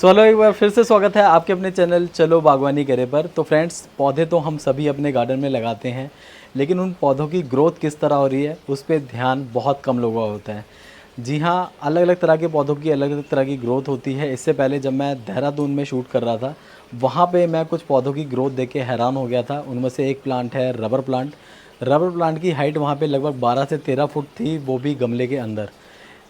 Hello, एक बार फिर से स्वागत है आपके अपने चैनल चलो बागवानी करे पर। तो फ्रेंड्स, पौधे तो हम सभी अपने गार्डन में लगाते हैं, लेकिन उन पौधों की ग्रोथ किस तरह हो रही है उस पर ध्यान बहुत कम लोगों का होता है। जी हाँ, अलग अलग तरह के पौधों की अलग अलग तरह की ग्रोथ होती है। इससे पहले जब मैं देहरादून में शूट कर रहा था, वहाँ पे मैं कुछ पौधों की ग्रोथ देख के हैरान हो गया था। उनमें से एक प्लांट है रबर प्लांट। रबर प्लांट की हाइट वहाँ पे लगभग 12 से 13 फुट थी, वो भी गमले के अंदर।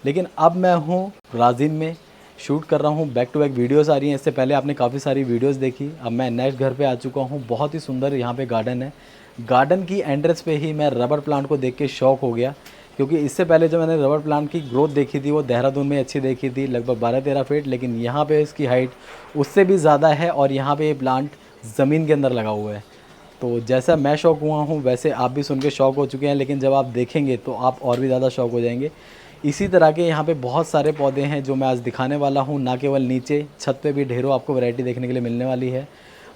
लेकिन अब मैं हूँ राजिम में, शूट कर रहा हूँ, बैक टू बैक वीडियोस आ रही हैं। इससे पहले आपने काफ़ी सारी वीडियोस देखी। अब मैं नेक्स्ट घर पे आ चुका हूँ। बहुत ही सुंदर यहाँ पे गार्डन है। गार्डन की एंट्रेंस पे ही मैं रबर प्लांट को देख के शॉक हो गया, क्योंकि इससे पहले जो मैंने रबर प्लांट की ग्रोथ देखी थी वो देहरादून में अच्छी देखी थी, लगभग 12-13 फीट। लेकिन यहाँ पे इसकी हाइट उससे भी ज़्यादा है और यहाँ पे ये प्लांट ज़मीन के अंदर लगा हुआ है। तो जैसा मैं शौक हुआ हूँ वैसे आप भी सुन के शौक हो चुके हैं, लेकिन जब आप देखेंगे तो आप और भी ज़्यादा शौक हो जाएंगे। इसी तरह के यहाँ पे बहुत सारे पौधे हैं जो मैं आज दिखाने वाला हूँ। ना केवल नीचे, छत पे भी ढेरों आपको वैरायटी देखने के लिए मिलने वाली है।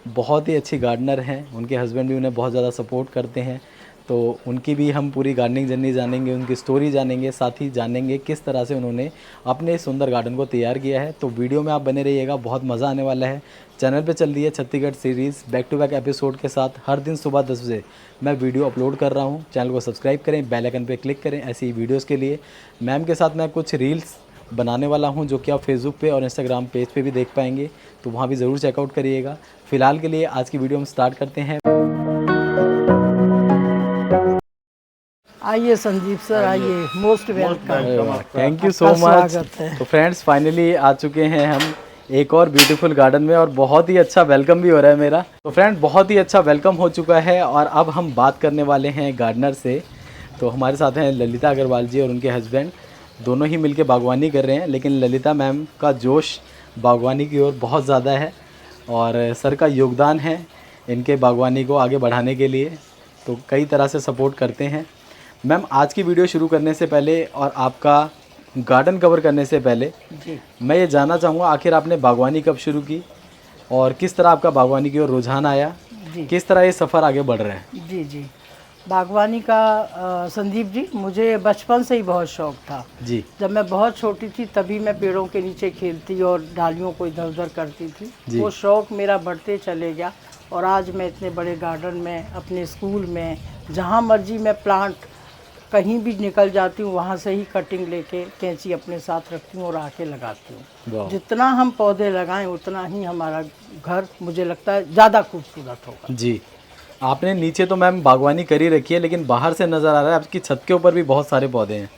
बहुत ही अच्छी गार्डनर हैं, उनके हस्बैंड भी उन्हें बहुत ज़्यादा सपोर्ट करते हैं। तो उनकी भी हम पूरी गार्डनिंग जर्नी जानेंगे, उनकी स्टोरी जानेंगे, साथ ही जानेंगे किस तरह से उन्होंने अपने सुंदर गार्डन को तैयार किया है। तो वीडियो में आप बने रहिएगा, बहुत मज़ा आने वाला है। चैनल पे चल रही है Chhattisgarh series back to back episode के साथ। हर दिन सुबह 10 बजे मैं वीडियो अपलोड कर रहा हूँ। चैनल को सब्सक्राइब करें, बेल आइकन पे क्लिक करें ऐसी वीडियोज़ के लिए। मैम के साथ मैं कुछ रील्स बनाने वाला हूं, जो कि आप फेसबुक पे और इंस्टाग्राम पेज पे भी देख पाएंगे, तो वहां भी ज़रूर चेकआउट करिएगा। फिलहाल के लिए आज की वीडियो हम स्टार्ट करते हैं। आइए संदीप सर, आइए, most welcome. Thank you so आपका मच। स्वागत है। तो फ्रेंड्स, फाइनली आ चुके हैं हम एक और ब्यूटीफुल गार्डन में, और बहुत ही अच्छा वेलकम भी हो रहा है मेरा। तो फ्रेंड, बहुत ही अच्छा वेलकम हो चुका है और अब हम बात करने वाले हैं गार्डनर से। तो हमारे साथ हैं ललिता अग्रवाल जी और उनके हस्बैंड, दोनों ही मिलके बागवानी कर रहे हैं। लेकिन ललिता मैम का जोश बागवानी की ओर बहुत ज़्यादा है और सर का योगदान है इनके बागवानी को आगे बढ़ाने के लिए, तो कई तरह से सपोर्ट करते हैं। मैम, आज की वीडियो शुरू करने से पहले और आपका गार्डन कवर करने से पहले जी मैं ये जानना चाहूँगा, आखिर आपने बागवानी कब शुरू की और किस तरह आपका बागवानी की ओर रुझान आया, जी किस तरह ये सफ़र आगे बढ़ रहा है? जी जी बागवानी का संदीप जी, मुझे बचपन से ही बहुत शौक था। जी जब मैं बहुत छोटी थी तभी मैं पेड़ों के नीचे खेलती और डालियों को इधर उधर करती थी। जी। वो शौक मेरा बढ़ते चले गया और आज मैं इतने बड़े गार्डन में, अपने स्कूल में, जहाँ मर्जी मैं प्लांट कहीं भी निकल जाती हूँ वहाँ से ही कटिंग लेके कैंची अपने साथ रखती हूँ और आके लगाती हूँ। वाह। जितना हम पौधे लगाएं उतना ही हमारा घर, मुझे लगता है, ज़्यादा खूबसूरत होगा। जी, आपने नीचे तो मैम बागवानी करी रखी है, लेकिन बाहर से नज़र आ रहा है आपकी छत के ऊपर भी बहुत सारे पौधे हैं।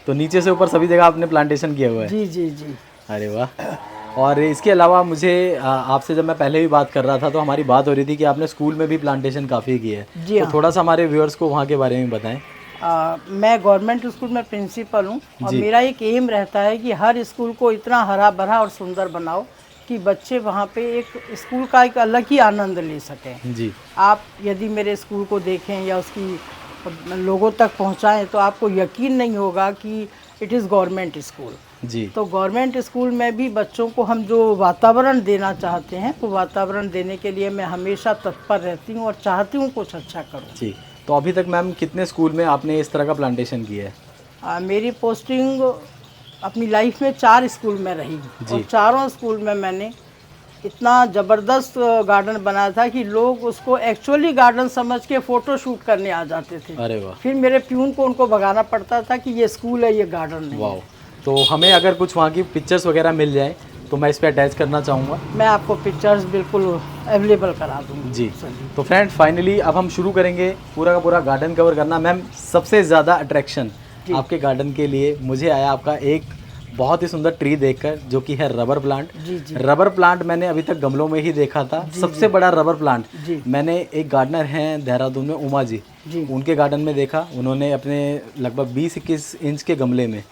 तो नीचे से ऊपर सभी जगह आपने प्लांटेशन किया हुआ है? जी जी जी अरे वाह। और इसके अलावा मुझे आपसे जब मैं पहले भी बात कर रहा था तो हमारी बात हो रही थी कि आपने स्कूल में भी प्लांटेशन काफ़ी की है। जी तो हाँ। थोड़ा सा हमारे व्यूअर्स को वहाँ के बारे में बताएं। मैं गवर्नमेंट स्कूल में प्रिंसिपल हूँ और जी। मेरा एक एम रहता है कि हर स्कूल को इतना हरा भरा और सुंदर बनाओ कि बच्चे वहाँ पे एक स्कूल का एक अलग ही आनंद ले सकें। जी आप यदि मेरे स्कूल को देखें या उसकी लोगों तक पहुँचाएं तो आपको यकीन नहीं होगा कि इट इज़ गवर्नमेंट स्कूल। जी तो गवर्नमेंट स्कूल में भी बच्चों को हम जो वातावरण देना चाहते हैं वो वातावरण देने के लिए मैं हमेशा तत्पर रहती हूँ और चाहती हूँ कुछ अच्छा करूँ। जी। तो अभी तक मैम कितने स्कूल में आपने इस तरह का प्लांटेशन किया है? मेरी पोस्टिंग अपनी लाइफ में 4 स्कूल में रही और चारों स्कूल में मैंने इतना ज़बरदस्त गार्डन बनाया था कि लोग उसको एक्चुअली गार्डन समझ के फ़ोटो शूट करने आ जाते थे। अरे वाह। फिर मेरे प्यून को उनको भगाना पड़ता था कि ये स्कूल है, ये गार्डन नहीं वाह। है। तो हमें अगर कुछ वहाँ की पिक्चर्स वगैरह मिल जाए तो मैं इस पर अटैच करना चाहूँगा। मैं आपको पिक्चर्स बिल्कुल अवेलेबल करा दूँगी। जी। तो फ्रेंड, फाइनली अब हम शुरू करेंगे पूरा का पूरा गार्डन कवर करना। मैम, सबसे ज़्यादा अट्रैक्शन आपके गार्डन के लिए मुझे आया आपका एक बहुत ही सुंदर ट्री देखकर, जो कि है रबर प्लांट। जी जी रबर प्लांट मैंने अभी तक गमलों में ही देखा था। सबसे बड़ा रबर प्लांट जी मैंने एक गार्डनर हैं देहरादून में, उमा जी, जी उनके गार्डन में देखा। उन्होंने अपने लगभग 20-21 इंच के गमले में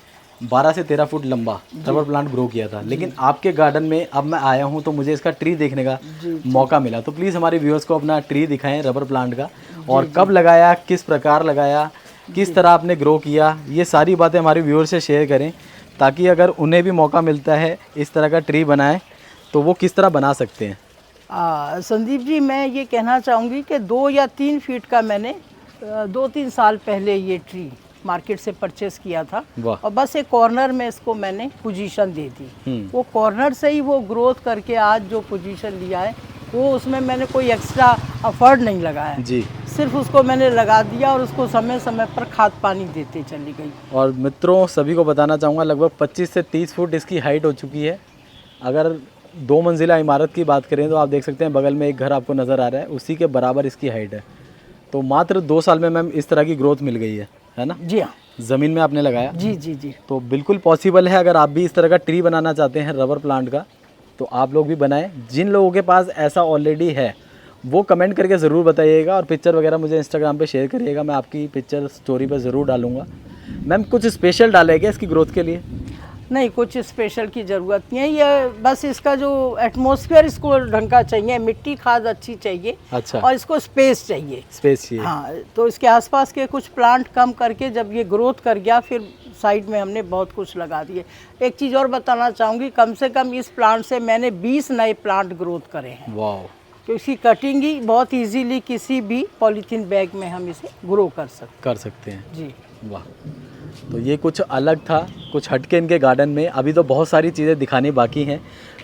12 से 13 फुट लंबा रबर प्लांट ग्रो किया था। लेकिन आपके गार्डन में अब मैं आया हूं तो मुझे इसका ट्री देखने का मौका मिला। तो प्लीज़ हमारे व्यूअर्स को अपना ट्री दिखाएं रबर प्लांट का, और कब लगाया, किस प्रकार लगाया, किस तरह आपने ग्रो किया, ये सारी बातें हमारे व्यूअर्स से शेयर करें, ताकि अगर उन्हें भी मौका मिलता है इस तरह का ट्री बनाएं तो वो किस तरह बना सकते हैं। संदीप जी, मैं ये कहना चाहूँगी कि 2 या 3 फीट का मैंने 2-3 साल पहले ये ट्री मार्केट से परचेस किया था। वाह। और बस एक कॉर्नर में इसको मैंने पोजीशन दे दी। वो कॉर्नर से ही वो ग्रोथ करके आज जो पोजीशन लिया है, वो उसमें मैंने कोई एक्स्ट्रा एफर्ट नहीं लगाया जी। सिर्फ उसको मैंने लगा दिया और उसको समय समय पर खाद पानी देते चली गई। और मित्रों सभी को बताना चाहूँगा लगभग 25 से 30 फुट इसकी हाइट हो चुकी है। अगर 2 मंजिला इमारत की बात करें तो आप देख सकते हैं बगल में एक घर आपको नज़र आ रहा है, उसी के बराबर इसकी हाइट है। तो मात्र 2 साल में मैम इस तरह की ग्रोथ मिल गई है ना? जी हाँ। ज़मीन में आपने लगाया? जी जी जी। तो बिल्कुल पॉसिबल है, अगर आप भी इस तरह का ट्री बनाना चाहते हैं रबर प्लांट का, तो आप लोग भी बनाएं। जिन लोगों के पास ऐसा ऑलरेडी है वो कमेंट करके ज़रूर बताइएगा और पिक्चर वगैरह मुझे इंस्टाग्राम पे शेयर करिएगा, मैं आपकी पिक्चर स्टोरी पे ज़रूर डालूंगा। मैम कुछ स्पेशल डालें क्या इसकी ग्रोथ के लिए? नहीं, कुछ स्पेशल की ज़रूरत नहीं है, ये बस इसका जो एटमॉस्फेयर इसको ढंग का चाहिए, मिट्टी खाद अच्छी चाहिए। अच्छा। और इसको स्पेस चाहिए। स्पेस चाहिए। हाँ, तो इसके आसपास के कुछ प्लांट कम करके जब ये ग्रोथ कर गया, फिर साइड में हमने बहुत कुछ लगा दिए। एक चीज़ और बताना चाहूँगी, कम से कम इस प्लांट से मैंने 20 नए प्लांट ग्रोथ करे हैं। वाह। तो इसकी कटिंग ही बहुत इजीली किसी भी पॉलीथीन बैग में हम इसे ग्रो कर सकते हैं। जी। वाह। तो ये कुछ अलग था, कुछ हटके इनके गार्डन में। अभी तो बहुत सारी चीज़ें दिखानी बाकी हैं।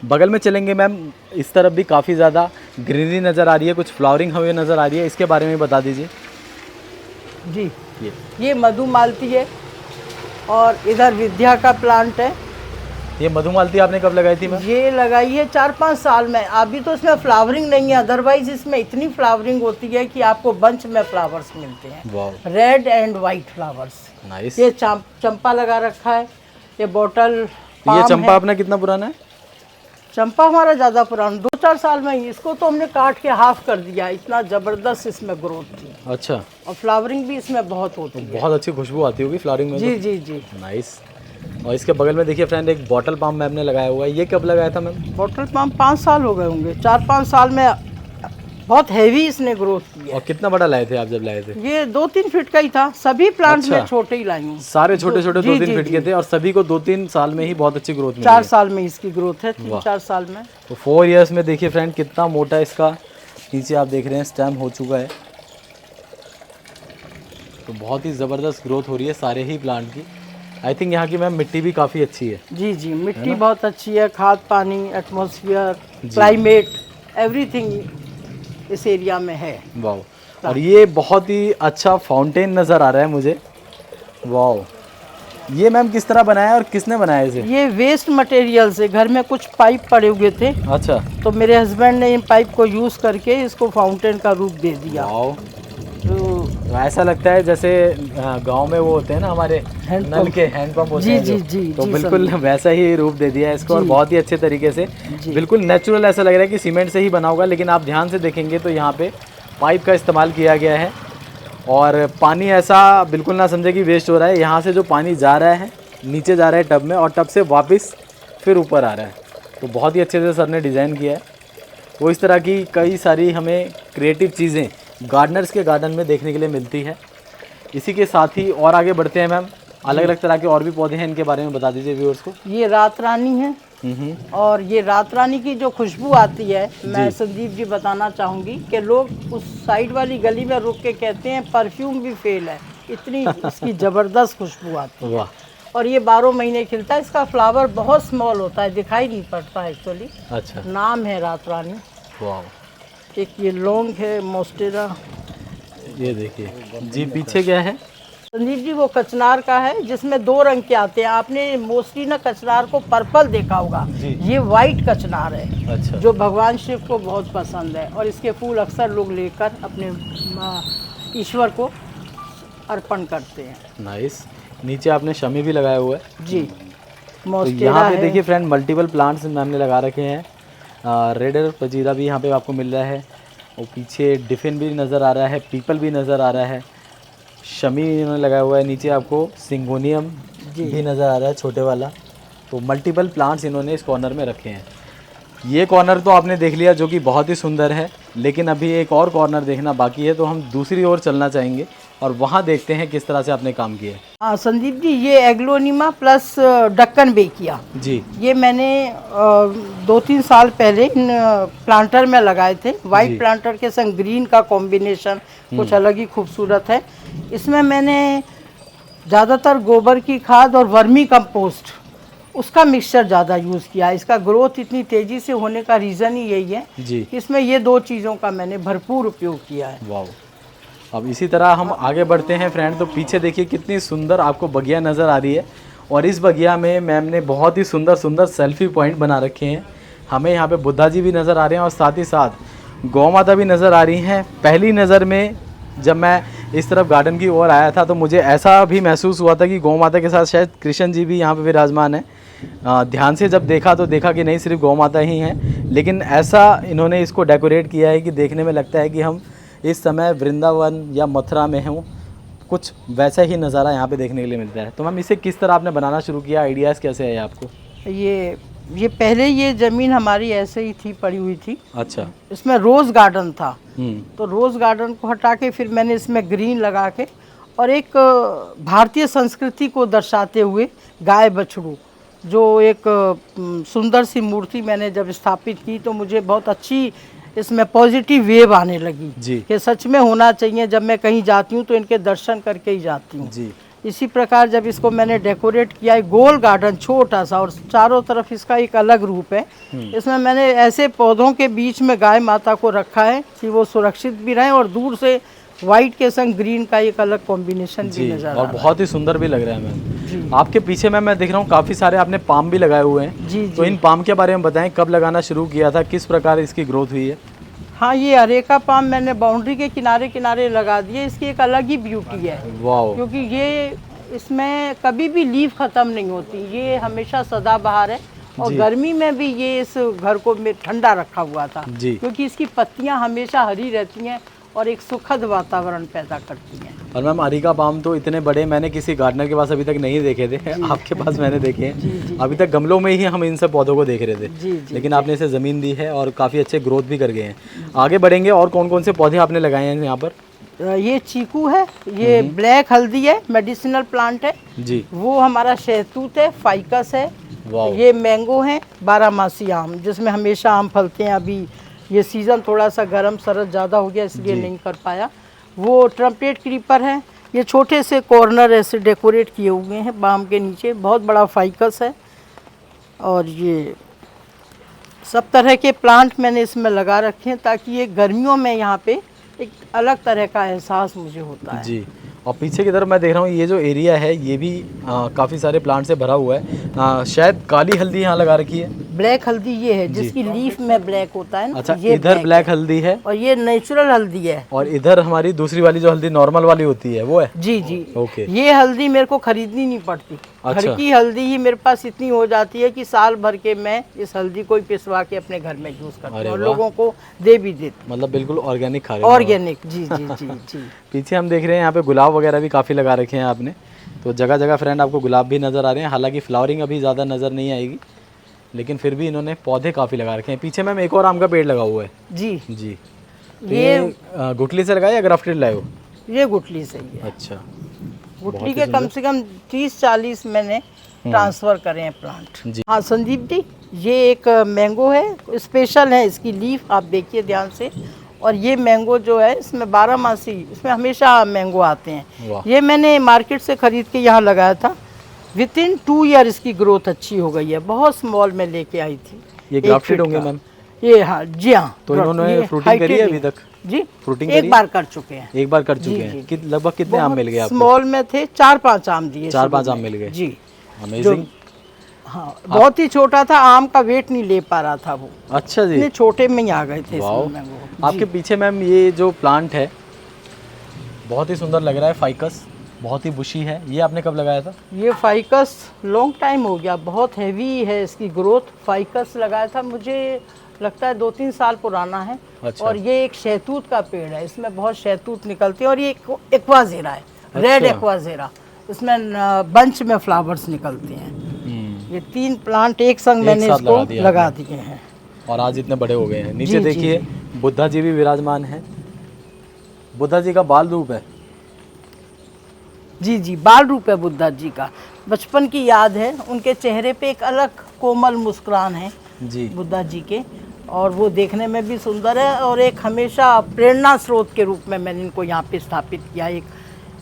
बगल में चलेंगे मैम, इस तरफ भी काफ़ी ज़्यादा ग्रीनरी नज़र आ रही है, कुछ फ्लावरिंग हमें नज़र आ रही है, इसके बारे में बता दीजिए। जी, ये मधुमालती है और इधर विद्या का प्लांट है। ये मधुमालती आपने कब लगाई थी मैम? ये लगाई है 4-5 साल में। अभी तो इसमें फ्लावरिंग नहीं है, अदरवाइज इसमें इतनी फ्लावरिंग होती है कि आपको बंच में फ्लावर्स मिलते हैं। वाह। Red and white flowers. Nice. ये चंपा लगा रखा है, ये बॉटल ये चंपा अपना कितना पुराना है? चंपा हमारा ज़्यादा पुराना, 2-4 साल में ही। इसको तो हमने काट के हाफ कर दिया, इतना ज़बरदस्त इसमें ग्रोथ थी। अच्छा। और फ्लावरिंग भी इसमें बहुत होती है। बहुत अच्छी खुशबू आती होगी फ्लावरिंग में। जी जी जी। नाइस। और इसके बगल में देखिए फ्रेंड, एक बॉटल पाम मैम ने लगाया हुआ है। ये कब लगाया था मैम? बॉटल पाम 5 साल हो गए होंगे, 4-5 साल में बहुत हैवी इसने ग्रोथ की है। और कितना बड़ा लाए थे आप जब लाए थे? ये 2-3 फीट का ही था, सभी प्लांट अच्छा। में छोटे ही लाई हूँ। सारे छोटे छोटे जी, 2-3 जी, फीट जी। के थे और सभी को 2-3 साल में ही बहुत अच्छी ग्रोथ मिली 4 है। साल में इसकी ग्रोथ है, वाह। 3-4 साल में। तो 4 इयर्स में देखिए फ्रेंड कितना मोटा इसका नीचे आप देख रहे हैं स्टेम हो चुका है। तो बहुत ही ज़बरदस्त ग्रोथ हो रही है सारे ही प्लांट की। आई थिंक यहाँ की मैम मिट्टी भी काफ़ी अच्छी है। जी जी, मिट्टी बहुत अच्छी है, खाद पानी, एटमॉस्फेयर, क्लाइमेट, एवरीथिंग इस एरिया में है। वाह। और ये बहुत ही अच्छा फाउंटेन नज़र आ रहा है मुझे। वाह। ये मैम किस तरह बनाया और किसने बनाया इसे? ये वेस्ट मटेरियल से, घर में कुछ पाइप पड़े हुए थे। अच्छा। तो मेरे हस्बैंड ने इन पाइप को यूज़ करके इसको फाउंटेन का रूप दे दिया। वाह। तो ऐसा लगता है जैसे गांव में वो होते हैं ना हमारे नल के हैंडपंप होते जी, हैं जी, जो। जी, तो जी, बिल्कुल वैसा ही रूप दे दिया है इसको और जी। बहुत ही अच्छे तरीके से, बिल्कुल नेचुरल ऐसा लग रहा है कि सीमेंट से ही बना होगा। लेकिन आप ध्यान से देखेंगे तो यहाँ पे पाइप का इस्तेमाल किया गया है और पानी ऐसा बिल्कुल ना समझे कि वेस्ट हो रहा है। यहाँ से जो पानी जा रहा है नीचे जा रहा है टब में और टब से वापस फिर ऊपर आ रहा है। तो बहुत ही अच्छे से सर ने डिज़ाइन किया है। तो इस तरह की कई सारी हमें क्रिएटिव चीज़ें गार्डनर्स के गार्डन में देखने के लिए मिलती है। इसी के साथ ही और आगे बढ़ते हैं मैम, अलग अलग तरह के और भी पौधे हैं, इनके बारे में बता दीजिए व्यूअर्स को। ये रात रानी है और ये रात रानी की जो खुशबू आती है, मैं संदीप जी बताना चाहूँगी कि लोग उस साइड वाली गली में रुक के कहते हैं परफ्यूम भी फेल है, इतनी इसकी ज़बरदस्त खुशबू आती है। वाह। और ये 12 महीने खिलता है। इसका फ्लावर बहुत स्मॉल होता है, दिखाई नहीं पड़ता है एक्चुअली। अच्छा। नाम है रात रानी। वाह। एक ये लौंग है, मोस्टेरा। ये देखिए जी, पीछे क्या है? संदीप जी वो कचनार का है जिसमें 2 रंग के आते हैं। आपने मोस्टली ना कचनार को पर्पल देखा होगा, ये वाइट कचनार है। अच्छा। जो भगवान शिव को बहुत पसंद है और इसके फूल अक्सर लोग लेकर अपने ईश्वर को अर्पण करते हैं। नाइस। नीचे आपने शमी भी लगाया हुआ है जी। तो मोस्टेरा यहाँ पे है। देखिए फ्रेंड मल्टीपल प्लांट्स हमने लगा रखे हैं। रेडर पजीरा भी यहाँ पे आपको मिल रहा है और पीछे डिफिन भी नज़र आ रहा है, पीपल भी नज़र आ रहा है, शमी इन्होंने लगाया हुआ है। नीचे आपको सिंगोनियम भी नज़र आ रहा है छोटे वाला। तो मल्टीपल प्लांट्स इन्होंने इस कॉर्नर में रखे हैं। ये कॉर्नर तो आपने देख लिया जो कि बहुत ही सुंदर है, लेकिन अभी एक और कॉर्नर देखना बाकी है। तो हम दूसरी ओर चलना चाहेंगे और वहाँ देखते हैं किस तरह से आपने काम किया है। हाँ संदीप जी, ये एग्लोनिमा प्लस डक्कन बेकिया जी। ये मैंने 2-3 साल पहले इन प्लांटर में लगाए थे। वाइट प्लांटर के संग ग्रीन का कॉम्बिनेशन कुछ अलग ही खूबसूरत है। इसमें मैंने ज़्यादातर गोबर की खाद और वर्मी कंपोस्ट उसका मिक्सचर ज़्यादा यूज़ किया है। इसका ग्रोथ इतनी तेज़ी से होने का रीज़न ही यही है जी। कि इसमें ये 2 चीज़ों का मैंने भरपूर उपयोग किया है। वाह। अब इसी तरह हम आगे बढ़ते हैं फ्रेंड। तो पीछे देखिए कितनी सुंदर आपको बगिया नज़र आ रही है और इस बगिया में मैम ने बहुत ही सुंदर सुंदर सेल्फी पॉइंट बना रखे हैं। हमें यहाँ पे बुद्धा जी भी नज़र आ रहे हैं और साथ ही साथ गौ माता भी नज़र आ रही हैं। पहली नज़र में जब मैं इस तरफ गार्डन की ओर आया था तो मुझे ऐसा भी महसूस हुआ था कि गौ माता के साथ शायद कृष्ण जी भी यहाँ पे विराजमान है। ध्यान से जब देखा तो देखा कि नहीं सिर्फ गौ माता ही हैं, लेकिन ऐसा इन्होंने इसको डेकोरेट किया है कि देखने में लगता है कि हम इस समय वृंदावन या मथुरा में हों। कुछ वैसा ही नज़ारा यहाँ पे देखने के लिए मिलता है। तो मैम इसे किस तरह आपने बनाना शुरू किया, आइडियाज़ कैसे आए आपको? ये पहले ये ज़मीन हमारी ऐसे ही थी, पड़ी हुई थी। अच्छा। इसमें रोज़ गार्डन था, तो रोज़ गार्डन को हटा के फिर मैंने इसमें ग्रीन लगा के और एक भारतीय संस्कृति को दर्शाते हुए गाय बछड़ू जो एक सुंदर सी मूर्ति मैंने जब स्थापित की तो मुझे बहुत अच्छी इसमें पॉजिटिव वेव आने लगी जी। कि सच में होना चाहिए। जब मैं कहीं जाती हूँ तो इनके दर्शन करके ही जाती हूँ जी। इसी प्रकार जब इसको मैंने डेकोरेट किया है, गोल गार्डन छोटा सा और चारों तरफ इसका एक अलग रूप है। इसमें मैंने ऐसे पौधों के बीच में गाय माता को रखा है कि वो सुरक्षित भी रहें और दूर से वाइट के संग ग्रीन का एक अलग कॉम्बिनेशन भी नजर आ रहा और है। बहुत ही सुंदर भी लग रहा है जी। मैम। आपके पीछे मैं देख रहा हूँ काफ़ी सारे आपने पाम भी लगाए हुए हैं। जी तो जी। इन पाम के बारे में बताएं, कब लगाना शुरू किया था, किस प्रकार इसकी ग्रोथ हुई है? हाँ, ये अरेका पाम मैंने बाउंड्री के किनारे किनारे लगा दिए। इसकी एक अलग ही ब्यूटी है वाह। क्योंकि ये इसमें कभी भी लीफ ख़त्म नहीं होती, ये हमेशा सदाबहार है और जी। गर्मी में भी ये इस घर को में ठंडा रखा हुआ था जी। क्योंकि इसकी पत्तियां हमेशा हरी रहती हैं और एक सुखद वातावरण पैदा करती हैं। और मैम अरेका पाम तो इतने बड़े मैंने किसी गार्डनर के पास अभी तक नहीं देखे थे, आपके पास मैंने देखे हैं। जी जी। अभी तक गमलों में ही हम इन सब पौधों को देख रहे थे। जी जी। लेकिन आपने इसे ज़मीन दी है और काफ़ी अच्छे ग्रोथ भी कर गए हैं। आगे बढ़ेंगे, और कौन कौन से पौधे आपने लगाए हैं यहाँ पर? ये चीकू है, ये ब्लैक हल्दी है, मेडिसिनल प्लांट है। जी। वो हमारा शहतूत है, फाइकस है। वाह। ये मैंगो है, 12 आम जिसमें हमेशा आम फलते हैं। अभी ये सीज़न थोड़ा सा गर्म सरद ज़्यादा हो गया इसलिए नहीं कर पाया। वो ट्रम्पेट क्रीपर है। ये छोटे से कॉर्नर ऐसे डेकोरेट किए हुए हैं बाम के नीचे। बहुत बड़ा फाइकस है और ये सब तरह के प्लांट मैंने इसमें लगा रखे हैं ताकि ये गर्मियों में यहाँ पे एक अलग तरह का एहसास मुझे होता है। जी। और पीछे की तरफ मैं देख रहा हूँ ये जो एरिया है ये भी काफ़ी सारे प्लांट से भरा हुआ है। शायद काली हल्दी यहाँ लगा रखी है। ब्लैक हल्दी ये है जिसकी लीफ में ब्लैक होता है ना। अच्छा, ये इधर ब्लैक हल्दी है और ये नेचुरल हल्दी है। और इधर हमारी दूसरी वाली जो हल्दी नॉर्मल वाली होती है वो है। जी जी। ओके। ये हल्दी मेरे को खरीदनी नहीं पड़ती। अच्छा। घर की हल्दी ही मेरे पास इतनी हो जाती है कि साल भर के मैं इस हल्दी को ही पिसवा के अपने घर में यूज करती हूँ और लोगों को दे भी देती। मतलब बिल्कुल ऑर्गेनिक खा रहे हो। ऑर्गेनिक। जी जी जी जी। पीछे हम देख रहे हैं यहाँ पे गुलाब वगैरह भी काफ़ी लगा रखे हैं आपने। तो जगह जगह फ्रेंड आपको गुलाब भी नज़र आ रहे हैं। हालांकि फ्लावरिंग अभी ज़्यादा नज़र नहीं आएगी, लेकिन फिर भी इन्होंने पौधे काफ़ी लगा रखे हैं। पीछे मैम एक और आम का पेड़ लगा हुआ है। जी जी। तो ये गुठली से लगाया या ग्राफ्टेड लाए हो? ये गुठली से ही है। अच्छा। गुठली के कम से कम 30-40 मैंने ट्रांसफ़र करे हैं प्लांट। जी। हाँ संदीप जी, ये एक मैंगो है, स्पेशल है। इसकी लीफ आप देखिए ध्यान से। और ये मैंगो जो है इसमें 12 इसमें हमेशा मैंगो आते हैं। वाह। ये मैंने मार्केट से ख़रीद के यहाँ लगाया था। विथिन 2 ईयर इसकी ग्रोथ अच्छी हो गई है। बहुत स्मॉल में लेके आई थी। ये ग्राफ्टेड होंगे मैम? ये हाँ जी हाँ। तो इन्होंने फ्रूटिंग करी है अभी तक? जी, फ्रूटिंग एक बार कर चुके हैं। एक बार कर चुके जी, हैं। जी। लगभग कितने आम मिल गए आपको? स्मॉल में थे 4-5 आम दिए। 4-5 आम मिल गए। जी। अमेजिंग। हाँ, बहुत ही छोटा था, आम का वेट नहीं ले पा रहा था वो। अच्छा जी। इतने छोटे में ही आ गए थे वाओ। इसमें मैंगो। आपके पीछे मैम ये जो प्लांट है बहुत ही सुंदर लग रहा है। फाइकस बहुत ही बुशी है। ये आपने कब लगाया था? ये फाइकस लॉन्ग टाइम हो गया, बहुत हैवी है इसकी ग्रोथ। फाइकस लगाया था, मुझे लगता है 2-3 साल पुराना है। अच्छा। और ये एक शहतूत का पेड़ है, इसमें बहुत शहतूत निकलती है। और ये एक्वाजेरा है, रेड एक्वाजेरा। इसमें बंच में फ्लावर्स निकलते हैं। ये 3 प्लांट एक संग मैंने इसको लगा दिए हैं और आज इतने बड़े हो गए हैं। नीचे जी, देखिए जी। बुद्धा जी भी विराजमान हैं। बुद्धा जी का बाल रूप है। जी जी, बाल रूप है बुद्धा जी का। बचपन की याद है, उनके चेहरे पे एक अलग कोमल मुस्कुरान है जी। बुद्धा जी के। और वो देखने में भी सुंदर है और एक हमेशा प्रेरणा स्रोत के रूप में मैंने इनको यहाँ पे स्थापित किया। एक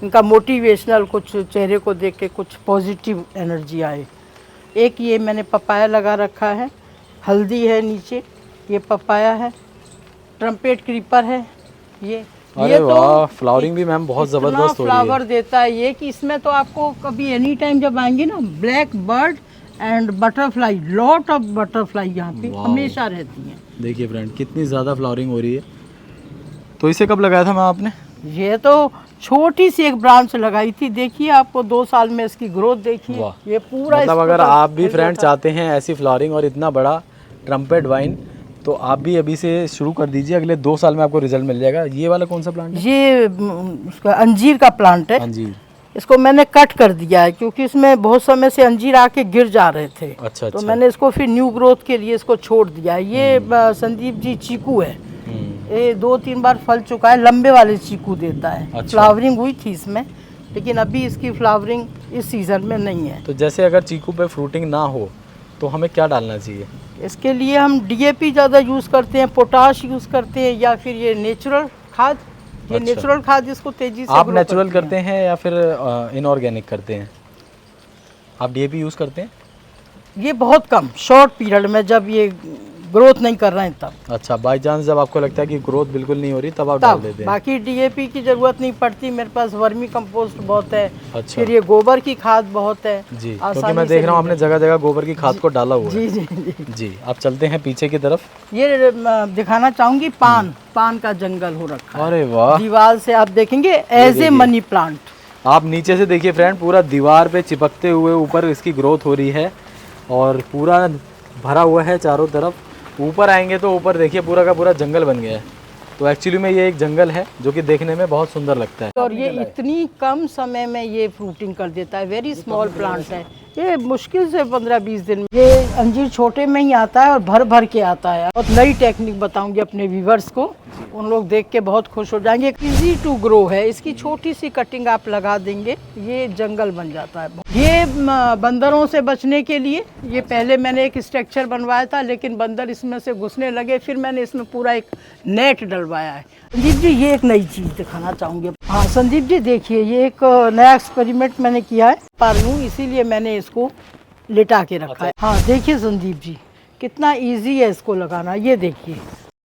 इनका मोटिवेशनल, कुछ चेहरे को देख के कुछ पॉजिटिव एनर्जी आए। एक ये मैंने पपाया लगा रखा है, हल्दी है नीचे, ये पपाया है, ट्रम्पेट क्रीपर है ये। अरे वाह, फ्लावरिंग भी मैम बहुत ज़बरदस्त हो रही है। फ्लावर देता है ये कि इसमें तो आपको कभी एनी टाइम जब आएंगे ना, black bird and butterfly, lot of butterfly यहाँ पे हमेशा रहती हैं। देखिए फ्रेंड, कितनी ज़्यादा फ्लावरिंग हो रही है। तो इसे कब लगाया था मैम आपने? ये तो छोटी सी एक ब्रांच लगाई थी, देखिए आपको 2 साल में इसकी ग्रोथ देखिए। ये पूरा मतलब अगर आप भी फ्रेंड चाहते हैं ऐसी फ्लावरिंग और इतना बड़ा ट्रम्पेट वाइन, तो आप भी अभी से शुरू कर दीजिए, अगले 2 साल में आपको रिजल्ट मिल जाएगा। ये वाला कौन सा प्लांट है? ये उसका अंजीर का प्लांट है। अंजीर, इसको मैंने कट कर दिया है क्योंकि इसमें बहुत समय से अंजीर आके गिर जा रहे थे। अच्छा, तो मैंने इसको फिर न्यू ग्रोथ के लिए इसको छोड़ दिया है। ये संदीप जी चीकू है, ये 2-3 बार फल चुका है, लंबे वाले चीकू देता है। अच्छा। फ्लावरिंग हुई थी इसमें, लेकिन अभी इसकी फ्लावरिंग इस सीज़न में नहीं है। तो जैसे अगर चीकू पे फ्रूटिंग ना हो तो हमें क्या डालना चाहिए? इसके लिए हम डीएपी ज़्यादा यूज़ करते हैं, पोटाश यूज़ करते हैं, या फिर ये नेचुरल खाद। ये अच्छा। नेचुरल खाद इसको तेज़ी से आप grow नेचुरल करती करते हैं या फिर इनऑर्गेनिक करते हैं? आप डीएपी यूज़ करते हैं? है। ये बहुत कम शॉर्ट पीरियड में, जब ये ग्रोथ नहीं कर रहे हैं तब। अच्छा, बाई चांस जब आपको लगता है कि ग्रोथ बिल्कुल नहीं हो रही तब आप डाल देते हैं? बाकी डीएपी की ज़रूरत नहीं पड़ती, मेरे पास वर्मी कंपोस्ट बहुत है। अच्छा। फिर ये गोबर की खाद बहुत है जी, क्योंकि आसानी मैं से देख रहा हूँ मिल आपने जगह जगह गोबर की खाद को डाला हुआ है। जी जी जी। जी, आप चलते हैं पीछे की तरफ। ये दिखाना चाहूंगी, पान का जंगल हो रखा है। अरे वाह, दीवार से आप देखेंगे एज ए मनी प्लांट। आप नीचे से देखिए फ्रेंड, पूरा दीवार पे चिपकते हुए ऊपर इसकी ग्रोथ हो रही है और पूरा भरा हुआ है चारों तरफ। ऊपर आएंगे तो ऊपर देखिए पूरा का पूरा जंगल बन गया है। तो एक्चुअली में ये एक जंगल है जो कि देखने में बहुत सुंदर लगता है। और ये इतनी कम समय में ये फ्रूटिंग कर देता है, वेरी स्मॉल प्लांट है ये, मुश्किल से 15-20 दिन में। ये अंजीर छोटे में ही आता है और भर भर के आता है। और नई टेक्निक बताऊंगी अपने व्यूवर्स को, उन लोग देख के बहुत खुश हो जाएंगे। इजी टू ग्रो है, इसकी छोटी सी कटिंग आप लगा देंगे, ये जंगल बन जाता है। ये बंदरों से बचने के लिए, ये पहले मैंने एक स्ट्रक्चर बनवाया था, लेकिन बंदर इसमें से घुसने लगे, फिर मैंने इसमें पूरा एक नेट डलवाया है। संदीप जी, ये एक नई चीज़ दिखाना चाहूँगी। हाँ संदीप जी देखिए, ये एक नया एक्सपेरिमेंट मैंने किया है, पर हूँ इसीलिए मैंने इसको लिटा के रखा है। हाँ देखिए संदीप जी, कितना इजी है इसको लगाना। ये देखिए,